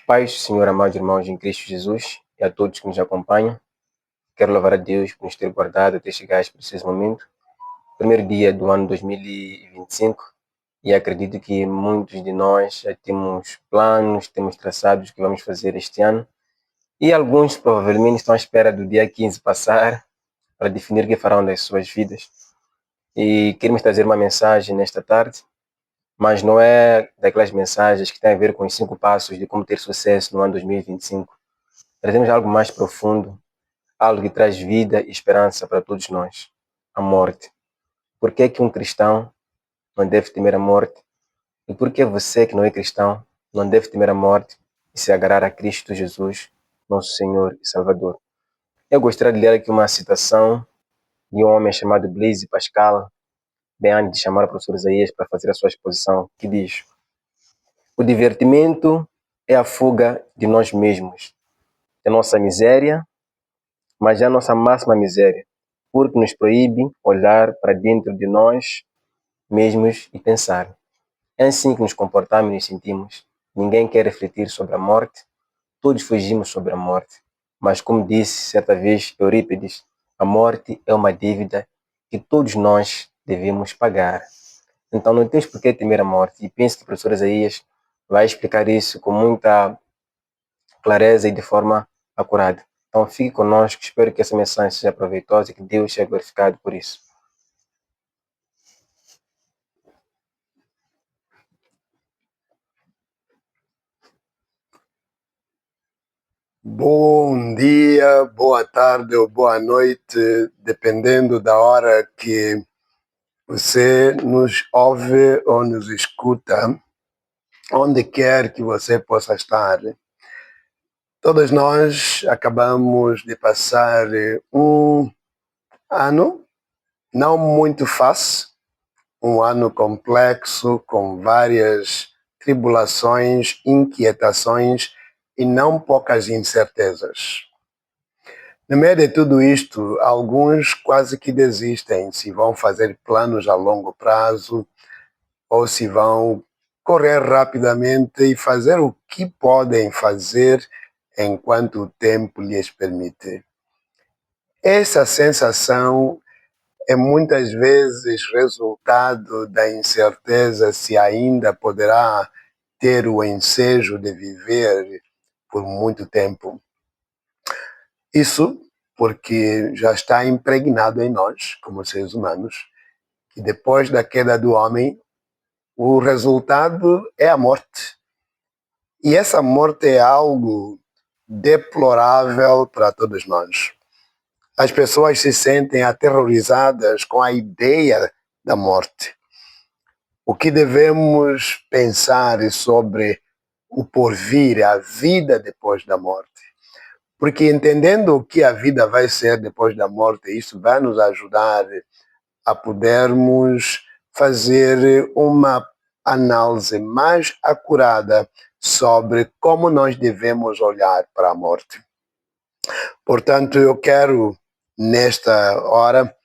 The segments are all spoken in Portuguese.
Paz do Senhor, amados irmãos em Cristo Jesus, e a todos que nos acompanham. Quero louvar a Deus por nos ter guardado até chegar a este preciso momento, primeiro dia do ano 2025, e acredito que muitos de nós já temos planos, temos traçados que vamos fazer este ano, e alguns provavelmente estão à espera do dia 15 passar para definir o que farão das suas vidas. E queremos trazer uma mensagem nesta tarde, mas não é daquelas mensagens que têm a ver com os 5 passos de como ter sucesso no ano 2025. Trazemos algo mais profundo, algo que traz vida e esperança para todos nós: a morte. Por que que um cristão não deve temer a morte? E por que você que não é cristão não deve temer a morte e se agarrar a Cristo Jesus, nosso Senhor e Salvador? Eu gostaria de ler aqui uma citação de um homem chamado Blaise Pascal, bem antes de chamar o professor Isaías para fazer a sua exposição, que diz: o divertimento é a fuga de nós mesmos, da nossa miséria, mas é a nossa máxima miséria, porque nos proíbe olhar para dentro de nós mesmos e pensar. É assim que nos comportamos e nos sentimos. Ninguém quer refletir sobre a morte, todos fugimos sobre a morte. Mas, como disse certa vez Eurípides, a morte é uma dívida que todos nós devemos pagar. Então não tens por que temer a morte. E penso que o professor Isaías vai explicar isso com muita clareza e de forma acurada. Então fique conosco, espero que essa mensagem seja proveitosa e que Deus seja glorificado por isso. Bom dia, boa tarde ou boa noite, dependendo da hora que você nos ouve ou nos escuta, onde quer que você possa estar. Todos nós acabamos de passar um ano não muito fácil, um ano complexo, com várias tribulações, inquietações e não poucas incertezas. No meio de tudo isto, alguns quase que desistem se vão fazer planos a longo prazo ou se vão correr rapidamente e fazer o que podem fazer enquanto o tempo lhes permite. Essa sensação é muitas vezes resultado da incerteza se ainda poderá ter o ensejo de viver por muito tempo. Isso porque já está impregnado em nós, como seres humanos, que depois da queda do homem, o resultado é a morte. E essa morte é algo deplorável para todos nós. As pessoas se sentem aterrorizadas com a ideia da morte. O que devemos pensar sobre o porvir, a vida depois da morte? Porque entendendo o que a vida vai ser depois da morte, isso vai nos ajudar a podermos fazer uma análise mais acurada sobre como nós devemos olhar para a morte. Portanto, eu quero, nesta hora,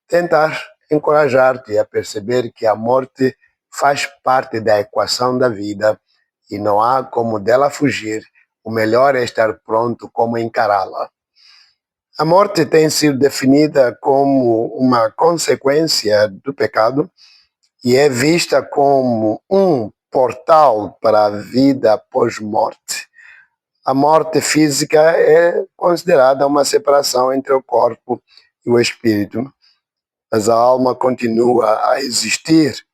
tentar encorajar-te a perceber que a morte faz parte da equação da vida e não há como dela fugir. O melhor é estar pronto como encará-la. A morte tem sido definida como uma consequência do pecado e é vista como um portal para a vida pós-morte. A morte física é considerada uma separação entre o corpo e o espírito, mas a alma continua a existir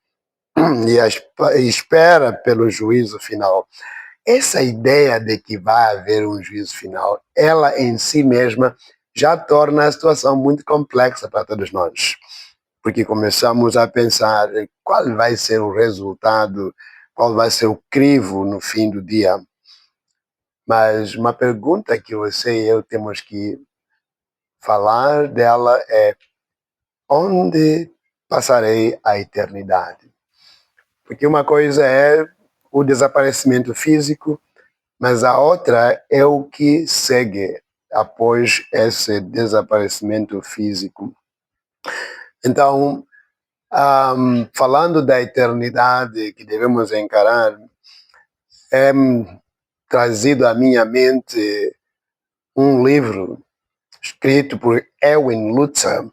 e espera pelo juízo final. Essa ideia de que vai haver um juízo final, ela em si mesma já torna a situação muito complexa para todos nós, porque começamos a pensar qual vai ser o resultado, qual vai ser o crivo no fim do dia. Mas uma pergunta que você e eu temos que falar dela é: onde passarei a eternidade? Porque uma coisa é o desaparecimento físico, mas a outra é o que segue após esse desaparecimento físico. Então, falando da eternidade que devemos encarar, trazido à minha mente um livro escrito por Erwin Lutzer,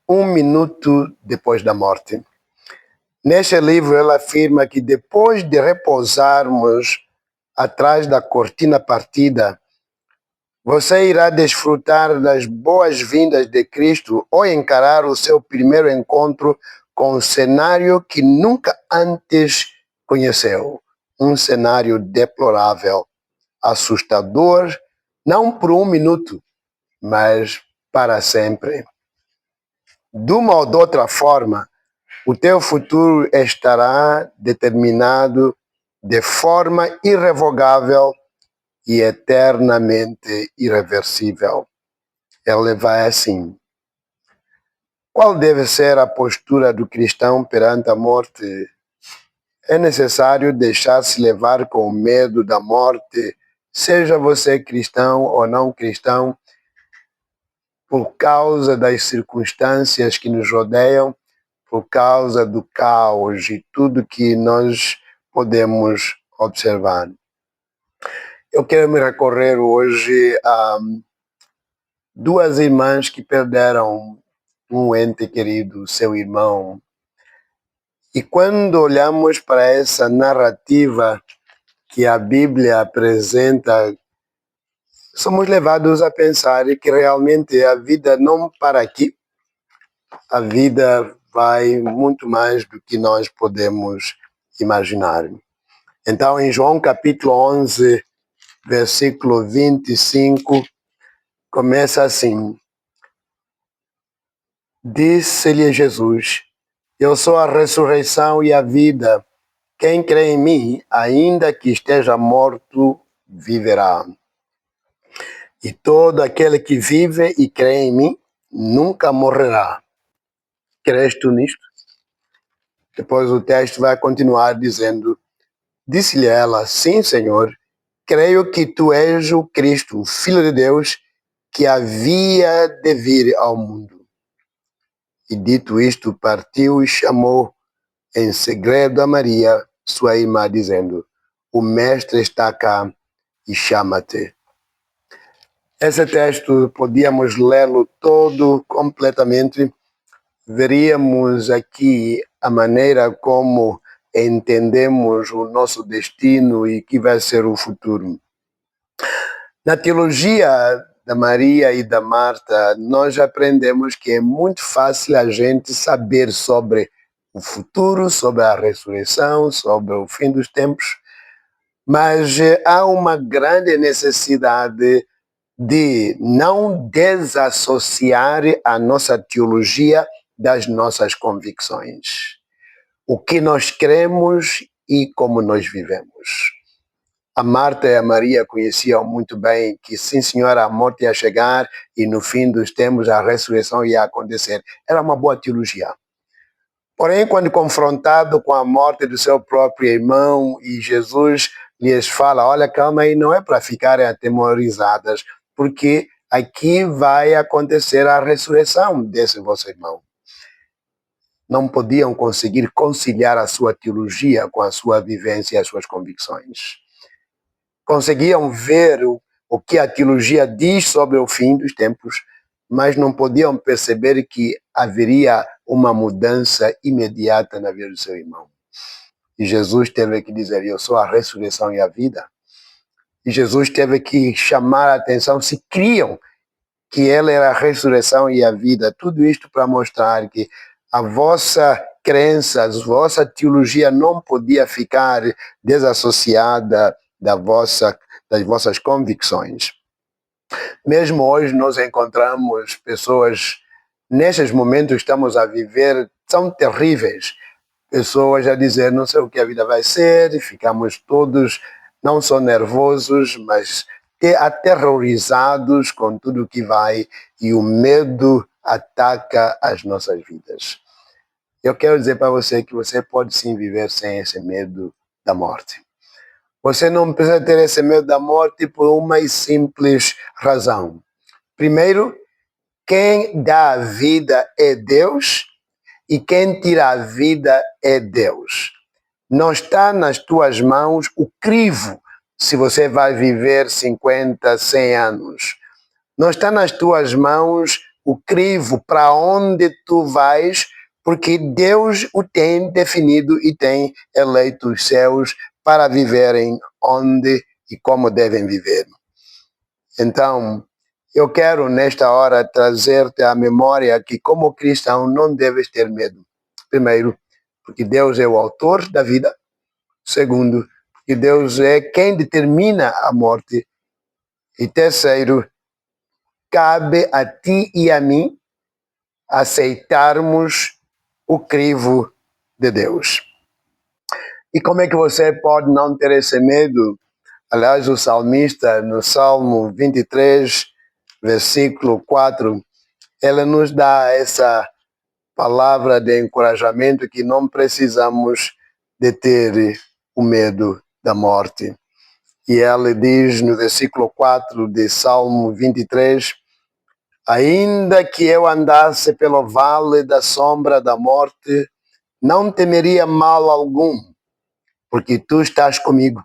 Um Minuto Depois da Morte. Neste livro, ela afirma que depois de repousarmos atrás da cortina partida, você irá desfrutar das boas-vindas de Cristo ou encarar o seu primeiro encontro com um cenário que nunca antes conheceu. Um cenário deplorável, assustador, não por um minuto, mas para sempre. De uma ou de outra forma, o teu futuro estará determinado de forma irrevogável e eternamente irreversível. Ele vai assim. Qual deve ser a postura do cristão perante a morte? É necessário deixar-se levar com o medo da morte, seja você cristão ou não cristão, por causa das circunstâncias que nos rodeiam, por causa do caos e tudo que nós podemos observar. Eu quero me recorrer hoje a duas irmãs que perderam um ente querido, seu irmão. E quando olhamos para essa narrativa que a Bíblia apresenta, somos levados a pensar que realmente a vida não para aqui. A vida vai muito mais do que nós podemos imaginar. Então, em João capítulo 11, versículo 25, começa assim. Disse-lhe Jesus, eu sou a ressurreição e a vida. Quem crê em mim, ainda que esteja morto, viverá. E todo aquele que vive e crê em mim, nunca morrerá. Crês tu nisto? Depois o texto vai continuar dizendo, disse-lhe ela, sim, Senhor, creio que tu és o Cristo, o Filho de Deus, que havia de vir ao mundo. E dito isto, partiu e chamou em segredo a Maria, sua irmã, dizendo, o mestre está cá e chama-te. Esse texto, podíamos lê-lo todo completamente. Veríamos aqui a maneira como entendemos o nosso destino e que vai ser o futuro. Na teologia da Maria e da Marta, nós aprendemos que é muito fácil a gente saber sobre o futuro, sobre a ressurreição, sobre o fim dos tempos, mas há uma grande necessidade de não desassociar a nossa teologia das nossas convicções. O que nós cremos e como nós vivemos. A Marta e a Maria conheciam muito bem que, sim, senhora, a morte ia chegar e no fim dos tempos a ressurreição ia acontecer. Era uma boa teologia. Porém, quando confrontado com a morte do seu próprio irmão e Jesus lhes fala, olha, calma aí, não é para ficarem atemorizadas, porque aqui vai acontecer a ressurreição desse vosso irmão. Não podiam conseguir conciliar a sua teologia com a sua vivência e as suas convicções. Conseguiam ver o que a teologia diz sobre o fim dos tempos, mas não podiam perceber que haveria uma mudança imediata na vida do seu irmão. E Jesus teve que dizer, eu sou a ressurreição e a vida. E Jesus teve que chamar a atenção se criam que ele era a ressurreição e a vida. Tudo isto para mostrar que a vossa crença, a vossa teologia não podia ficar desassociada das vossas convicções. Mesmo hoje nós encontramos pessoas, nesses momentos que estamos a viver, são terríveis. Pessoas a dizer, não sei o que a vida vai ser, e ficamos todos, não só nervosos, mas aterrorizados com tudo o que vai, e o medo ataca as nossas vidas. Eu quero dizer para você que você pode sim viver sem esse medo da morte. Você não precisa ter esse medo da morte por uma simples razão. Primeiro, quem dá a vida é Deus e quem tira a vida é Deus. Não está nas tuas mãos o crivo se você vai viver 50, 100 anos. Não está nas tuas mãos o crivo para onde tu vais, porque Deus o tem definido e tem eleito os céus para viverem onde e como devem viver. Então, eu quero nesta hora trazer-te à memória que como cristão não deves ter medo. Primeiro, porque Deus é o autor da vida. Segundo, porque Deus é quem determina a morte. E terceiro, cabe a ti e a mim aceitarmos o crivo de Deus. E como é que você pode não ter esse medo? Aliás, o salmista, no Salmo 23, versículo 4, ele nos dá essa palavra de encorajamento que não precisamos de ter o medo da morte. E ele diz no versículo 4 de Salmo 23, ainda que eu andasse pelo vale da sombra da morte, não temeria mal algum, porque tu estás comigo.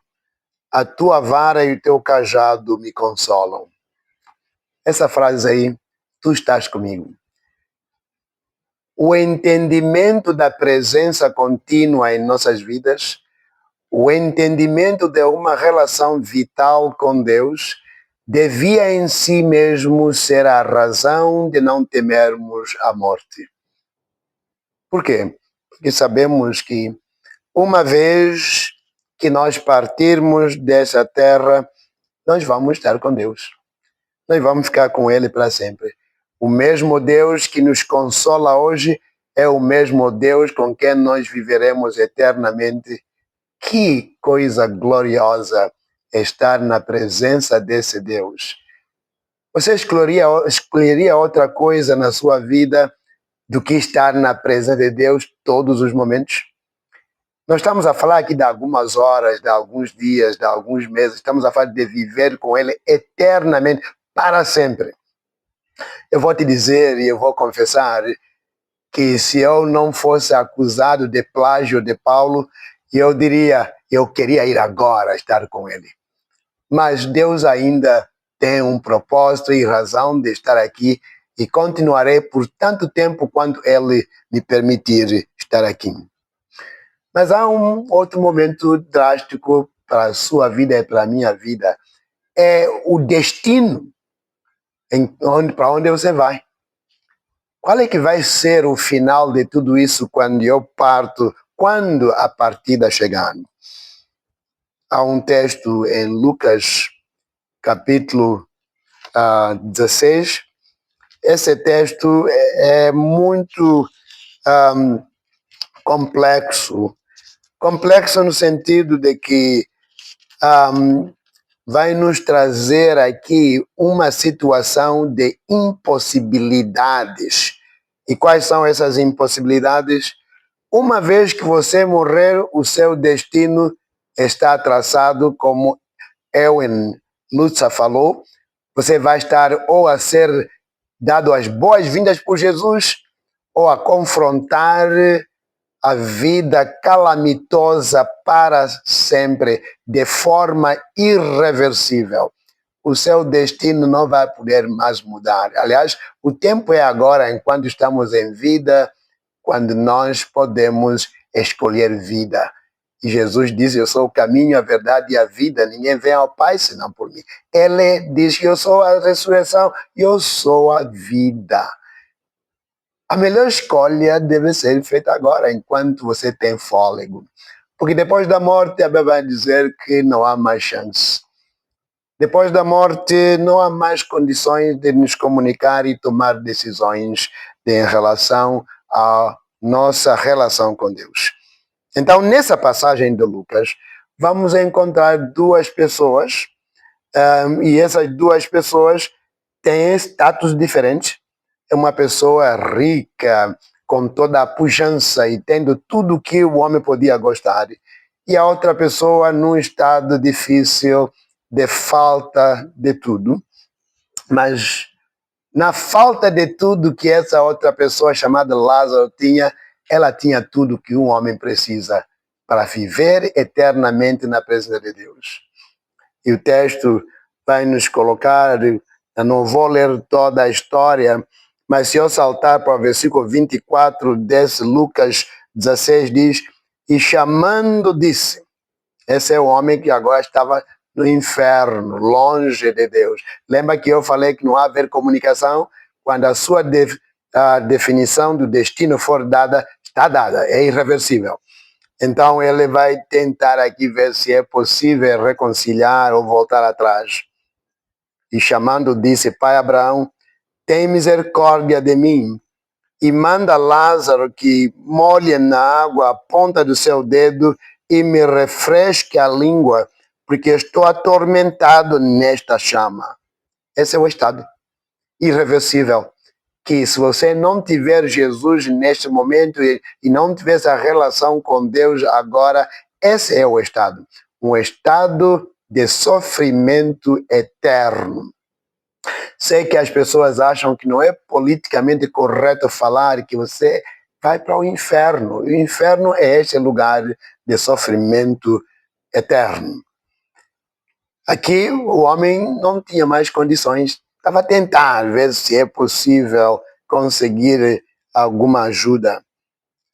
A tua vara e o teu cajado me consolam. Essa frase aí, tu estás comigo. O entendimento da presença contínua em nossas vidas, o entendimento de uma relação vital com Deus, devia em si mesmo ser a razão de não temermos a morte. Por quê? Porque sabemos que uma vez que nós partirmos dessa terra, nós vamos estar com Deus. Nós vamos ficar com Ele para sempre. O mesmo Deus que nos consola hoje é o mesmo Deus com quem nós viveremos eternamente. Que coisa gloriosa estar na presença desse Deus. Você escolheria outra coisa na sua vida do que estar na presença de Deus todos os momentos? Nós estamos a falar aqui de algumas horas, de alguns dias, de alguns meses. Estamos a falar de viver com Ele eternamente, para sempre. Eu vou te dizer e eu vou confessar que se eu não fosse acusado de plágio de Paulo, eu diria, eu queria ir agora estar com Ele. Mas Deus ainda tem um propósito e razão de estar aqui e continuarei por tanto tempo quanto Ele me permitir estar aqui. Mas há um outro momento drástico para a sua vida e para a minha vida. É o destino para onde você vai. Qual é que vai ser o final de tudo isso quando eu parto, quando a partida chegar? Há um texto em Lucas, capítulo 16. Esse texto é muito complexo. Complexo no sentido de que vai nos trazer aqui uma situação de impossibilidades. E quais são essas impossibilidades? Uma vez que você morrer, o seu destino está traçado, como Erwin Lutzer falou. Você vai estar ou a ser dado as boas-vindas por Jesus, ou a confrontar a vida calamitosa para sempre, de forma irreversível. O seu destino não vai poder mais mudar. Aliás, o tempo é agora, enquanto estamos em vida, quando nós podemos escolher vida. E Jesus diz, eu sou o caminho, a verdade e a vida. Ninguém vem ao Pai senão por mim. Ele diz que eu sou a ressurreição, eu sou a vida. A melhor escolha deve ser feita agora, enquanto você tem fôlego. Porque depois da morte, a Bíblia vai dizer que não há mais chance. Depois da morte, não há mais condições de nos comunicar e tomar decisões em relação à nossa relação com Deus. Então, nessa passagem de Lucas, vamos encontrar duas pessoas, e essas duas pessoas têm status diferentes. É uma pessoa rica, com toda a pujança e tendo tudo que o homem podia gostar. E a outra pessoa num estado difícil, de falta de tudo. Mas na falta de tudo que essa outra pessoa chamada Lázaro tinha, ela tinha tudo que um homem precisa para viver eternamente na presença de Deus. e o texto vai nos colocar, eu não vou ler toda a história, mas se eu saltar para o versículo 24 desse Lucas 16, diz, e chamando disse, esse é o homem que agora estava no inferno, longe de Deus. Lembra que eu falei que não há haver comunicação? Quando a sua a definição do destino for dada, está dada, é irreversível. Então ele vai tentar aqui ver se é possível reconciliar ou voltar atrás. E chamando disse, Pai Abraão, tem misericórdia de mim e manda Lázaro que molhe na água a ponta do seu dedo e me refresque a língua, porque estou atormentado nesta chama. Esse é o estado irreversível. Que se você não tiver Jesus neste momento e não tiver essa relação com Deus agora, esse é o estado. Um estado de sofrimento eterno. Sei que as pessoas acham que não é politicamente correto falar que você vai para o inferno. O inferno é este lugar de sofrimento eterno. Aqui o homem não tinha mais condições, estava a tentar ver se é possível conseguir alguma ajuda.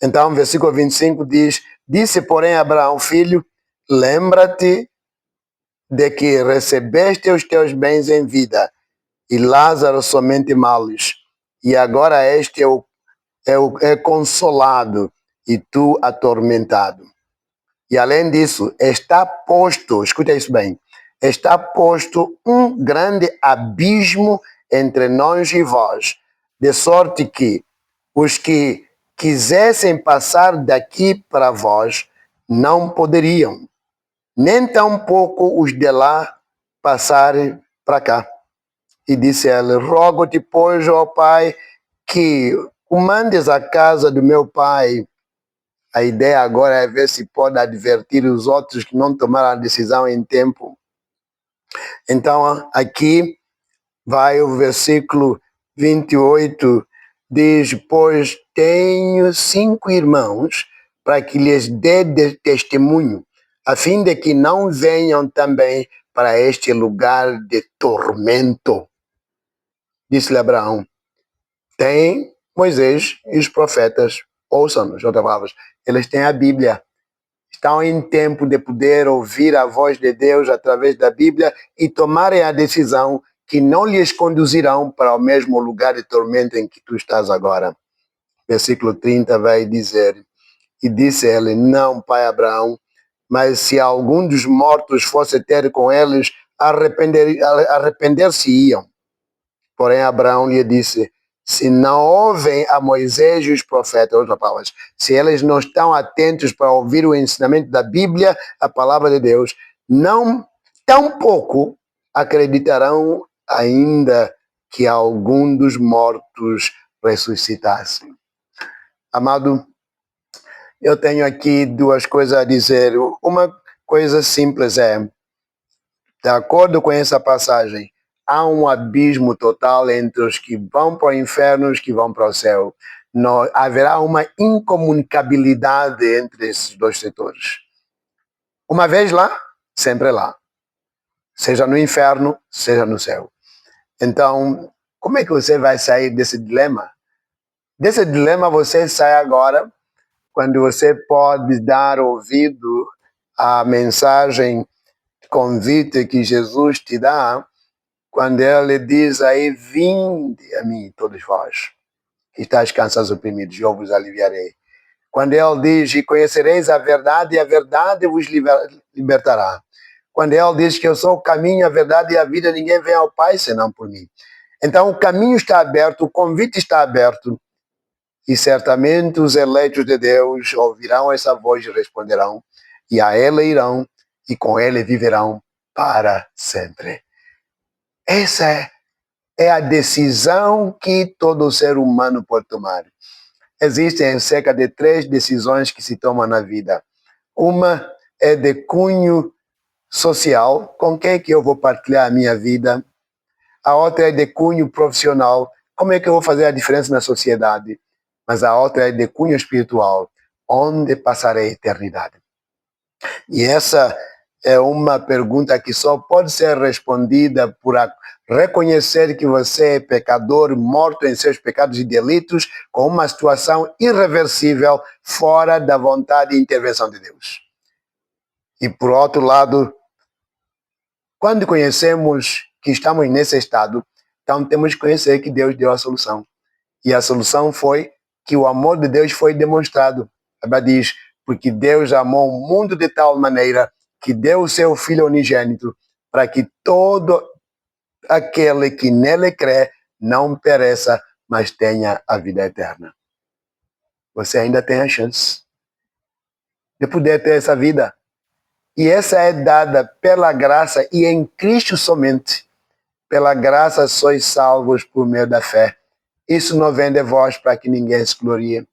Então, versículo 25 diz, disse, porém, Abraão, filho, lembra-te de que recebeste os teus bens em vida, e Lázaro somente males. E agora este é consolado, e tu atormentado. E além disso, está posto, escuta isso bem, está posto um grande abismo entre nós e vós, de sorte que os que quisessem passar daqui para vós não poderiam, nem tampouco os de lá passarem para cá. E disse ela, rogo-te, pois, ó Pai, que mandes a casa do meu pai. A ideia agora é ver se pode advertir os outros que não tomaram a decisão em tempo. Então, aqui vai o versículo 28, diz, pois tenho 5 irmãos para que lhes dê testemunho, a fim de que não venham também para este lugar de tormento. Disse-lhe Abraão, tem Moisés e os profetas, ouçam-nos, outras palavras, eles têm a Bíblia. Estão em tempo de poder ouvir a voz de Deus através da Bíblia e tomarem a decisão que não lhes conduzirão para o mesmo lugar de tormento em que tu estás agora. Versículo 30 vai dizer, e disse ele, não, pai Abraão, mas se algum dos mortos fosse ter com eles, arrepender-se-iam. Porém, Abraão lhe disse, se não ouvem a Moisés e os profetas, outras palavras, se eles não estão atentos para ouvir o ensinamento da Bíblia, a palavra de Deus, não tampouco acreditarão ainda que algum dos mortos ressuscitasse. Amado, eu tenho aqui 2 coisas a dizer. Uma coisa simples é, de acordo com essa passagem, há um abismo total entre os que vão para o inferno e os que vão para o céu. Não, haverá uma incomunicabilidade entre esses 2 setores. Uma vez lá, sempre lá. Seja no inferno, seja no céu. Então, como é que você vai sair desse dilema? Desse dilema você sai agora, quando você pode dar ouvido à mensagem de convite que Jesus te dá, quando ele diz aí, vinde a mim, todos vós, que estáis cansados e oprimidos, eu vos aliviarei. Quando ele diz, e conhecereis a verdade vos libertará. Quando ele diz que eu sou o caminho, a verdade e a vida, ninguém vem ao Pai senão por mim. Então o caminho está aberto, o convite está aberto, e certamente os eleitos de Deus ouvirão essa voz e responderão, e a ele irão, e com ele viverão para sempre. Essa é a decisão que todo ser humano pode tomar. Existem cerca de 3 decisões que se tomam na vida. Uma é de cunho social, com quem é que eu vou partilhar a minha vida. A outra é de cunho profissional, como é que eu vou fazer a diferença na sociedade. Mas a outra é de cunho espiritual, onde passarei a eternidade. E essa é uma pergunta que só pode ser respondida por reconhecer que você é pecador, morto em seus pecados e delitos, com uma situação irreversível, fora da vontade e intervenção de Deus. E por outro lado, quando conhecemos que estamos nesse estado, então temos que conhecer que Deus deu a solução. E a solução foi que o amor de Deus foi demonstrado. A Bíblia diz, porque Deus amou o mundo de tal maneira que deu o seu Filho unigênito para que todo aquele que nele crê não pereça, mas tenha a vida eterna. Você ainda tem a chance de poder ter essa vida. E essa é dada pela graça e em Cristo somente. Pela graça sois salvos por meio da fé. Isso não vem de vós para que ninguém se glorie.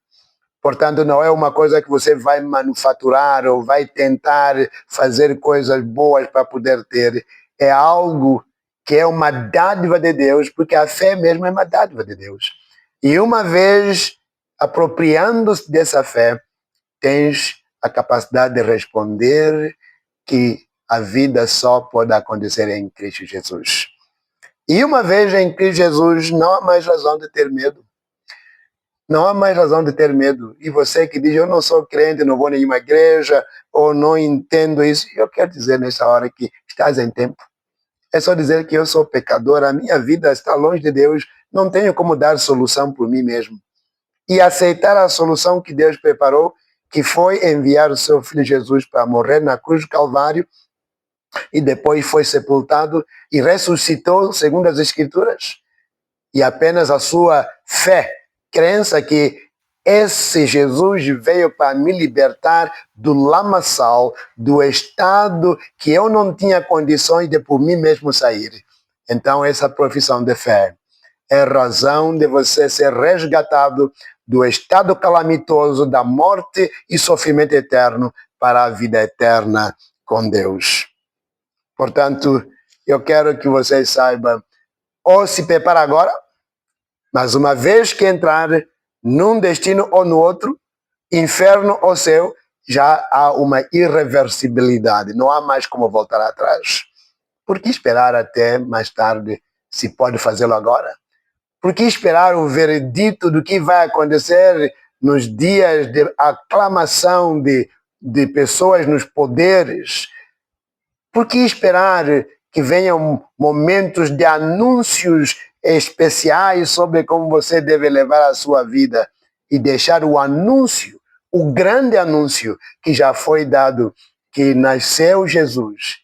Portanto, não é uma coisa que você vai manufaturar ou vai tentar fazer coisas boas para poder ter. É algo que é uma dádiva de Deus, porque a fé mesmo é uma dádiva de Deus. E uma vez apropriando-se dessa fé, tens a capacidade de responder que a vida só pode acontecer em Cristo Jesus. E uma vez em Cristo Jesus, não há mais razão de ter medo. Não há mais razão de ter medo. E você que diz, eu não sou crente, não vou em nenhuma igreja, ou não entendo isso, eu quero dizer nessa hora que estás em tempo. É só dizer que eu sou pecador, a minha vida está longe de Deus, não tenho como dar solução por mim mesmo. E aceitar a solução que Deus preparou, que foi enviar o seu Filho Jesus para morrer na cruz do Calvário, e depois foi sepultado e ressuscitou, segundo as Escrituras. E apenas a sua fé, crença que esse Jesus veio para me libertar do lamaçal, do estado que eu não tinha condições de por mim mesmo sair. Então essa profissão de fé é razão de você ser resgatado do estado calamitoso da morte e sofrimento eterno para a vida eterna com Deus. Portanto, eu quero que vocês saibam, ou se prepara agora, mas uma vez que entrar num destino ou no outro, inferno ou céu, já há uma irreversibilidade, não há mais como voltar atrás. Por que esperar até mais tarde, se pode fazê-lo agora? Por que esperar o veredito do que vai acontecer nos dias de aclamação de pessoas nos poderes? Por que esperar que venham momentos de anúncios especiais sobre como você deve levar a sua vida e deixar o anúncio, o grande anúncio que já foi dado, que nasceu Jesus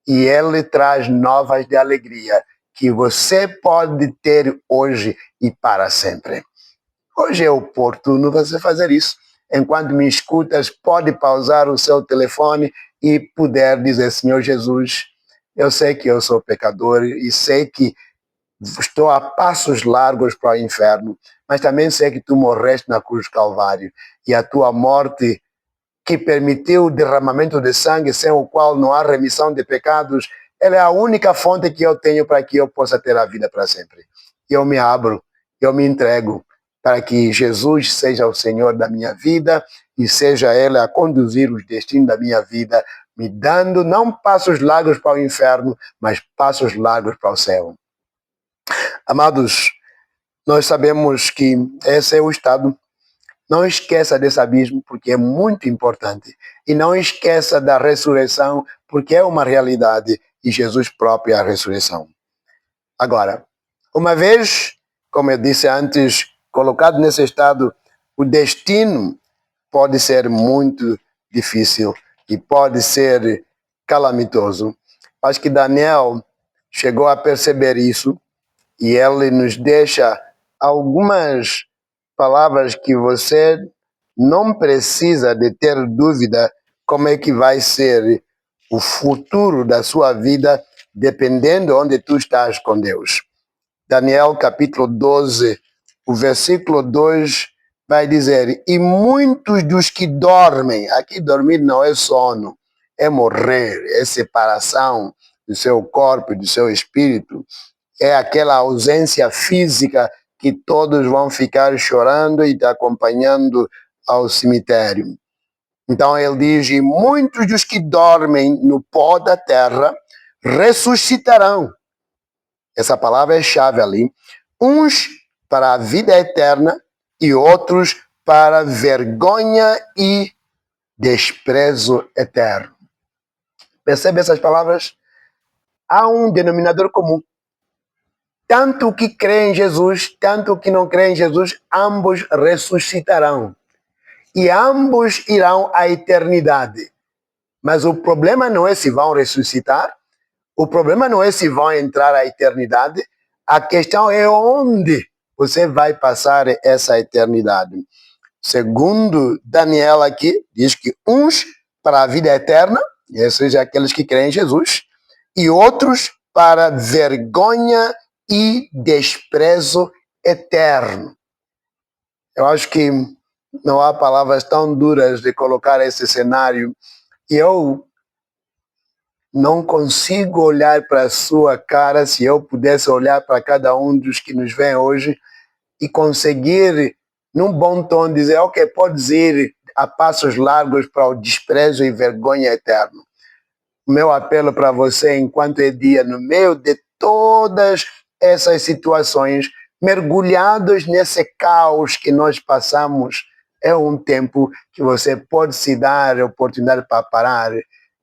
e ele traz novas de alegria que você pode ter hoje e para sempre. Hoje é oportuno você fazer isso. Enquanto me escutas, pode pausar o seu telefone e puder dizer, Senhor Jesus, eu sei que eu sou pecador e sei que estou a passos largos para o inferno, mas também sei que tu morreste na cruz do Calvário e a tua morte que permitiu o derramamento de sangue sem o qual não há remissão de pecados, ela é a única fonte que eu tenho para que eu possa ter a vida para sempre. Eu me abro, eu me entrego para que Jesus seja o Senhor da minha vida e seja Ele a conduzir os destinos da minha vida, me dando não passos largos para o inferno, mas passos largos para o céu. Amados, nós sabemos que esse é o estado. Não esqueça desse abismo, porque é muito importante. E não esqueça da ressurreição, porque é uma realidade e Jesus próprio é a ressurreição. Agora, uma vez, como eu disse antes, colocado nesse estado, o destino pode ser muito difícil e pode ser calamitoso. Acho que Daniel chegou a perceber isso e ele nos deixa algumas palavras que você não precisa de ter dúvida como é que vai ser o futuro da sua vida, dependendo de onde tu estás com Deus. Daniel capítulo 12, o versículo 2 vai dizer, e muitos dos que dormem, aqui dormir não é sono, é morrer, é separação do seu corpo e do seu espírito, é aquela ausência física que todos vão ficar chorando e te acompanhando ao cemitério. Então ele diz, e muitos dos que dormem no pó da terra ressuscitarão. Essa palavra é chave ali. Uns para a vida eterna e outros para vergonha e desprezo eterno. Percebe essas palavras? Há um denominador comum. Tanto o que crê em Jesus, tanto o que não crê em Jesus, ambos ressuscitarão. E ambos irão à eternidade. Mas o problema não é se vão ressuscitar, o problema não é se vão entrar à eternidade, a questão é onde você vai passar essa eternidade. Segundo Daniel aqui, diz que uns para a vida eterna, esses são aqueles que creem em Jesus, e outros para vergonha e desprezo eterno. Eu acho que não há palavras tão duras de colocar esse cenário. Eu não consigo olhar para a sua cara se eu pudesse olhar para cada um dos que nos vêm hoje e conseguir, num bom tom, dizer, ok, podes ir a passos largos para o desprezo e vergonha eterno. O meu apelo para você, enquanto é dia, no meio de todas essas situações, mergulhados nesse caos que nós passamos, é um tempo que você pode se dar a oportunidade para parar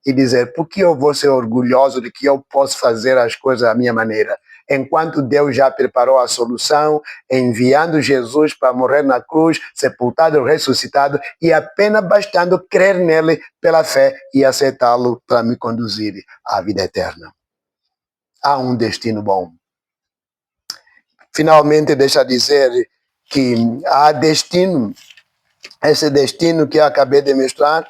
e dizer, por que eu vou ser orgulhoso de que eu posso fazer as coisas da minha maneira? Enquanto Deus já preparou a solução, enviando Jesus para morrer na cruz, sepultado, ressuscitado, e apenas bastando crer nele pela fé e aceitá-lo para me conduzir à vida eterna. Há um destino bom. Finalmente, deixa dizer que há destino. Esse destino que eu acabei de mostrar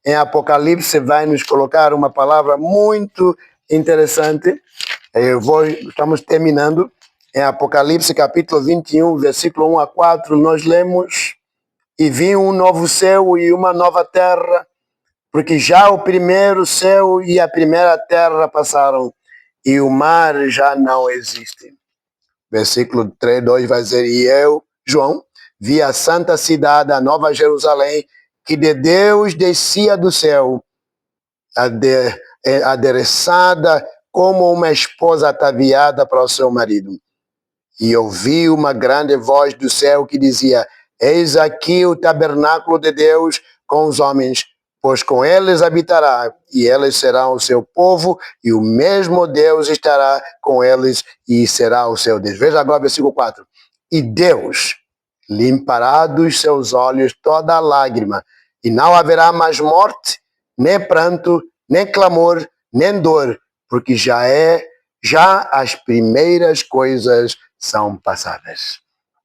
em Apocalipse vai nos colocar uma palavra muito interessante. Estamos terminando. Em Apocalipse, capítulo 21, versículo 1 a 4, nós lemos: E vi um novo céu e uma nova terra, porque já o primeiro céu e a primeira terra passaram, e o mar já não existe. Versículo 3, 2 vai dizer: E eu, João, vi a santa cidade, a nova Jerusalém, que de Deus descia do céu, adereçada como uma esposa ataviada para o seu marido. E ouvi uma grande voz do céu que dizia: Eis aqui o tabernáculo de Deus com os homens, pois com eles habitará, e eles serão o seu povo, e o mesmo Deus estará com eles, e será o seu Deus. Veja agora o versículo 4. E Deus limpará dos seus olhos toda lágrima, e não haverá mais morte, nem pranto, nem clamor, nem dor, porque já as primeiras coisas são passadas.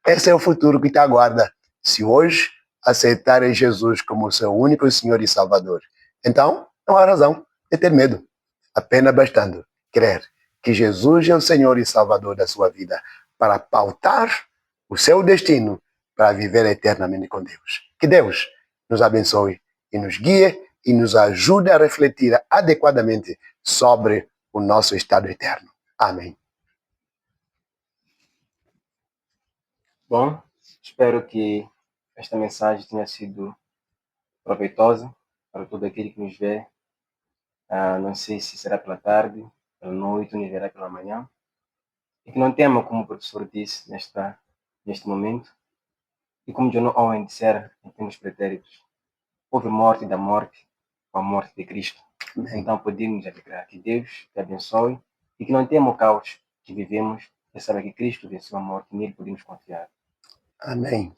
Esse é o futuro que te aguarda, se hoje aceitarem Jesus como seu único Senhor e Salvador. Então, não há razão de ter medo, apenas bastando crer que Jesus é o Senhor e Salvador da sua vida, para pautar o seu destino para viver eternamente com Deus. Que Deus nos abençoe e nos guie e nos ajude a refletir adequadamente sobre o nosso estado eterno. Amém. Bom, espero que esta mensagem tenha sido proveitosa para todo aquele que nos vê. Não sei se será pela tarde, pela noite, ou nos verá pela manhã. E que não tema, como o professor disse neste momento, e como John Owen dissera em termos pretéritos, houve morte da morte com a morte de Cristo. Amém. Então podemos alegrar. Que Deus te abençoe e que não tema o caos que vivemos, e saiba que Cristo venceu a morte e nele podemos confiar. Amém.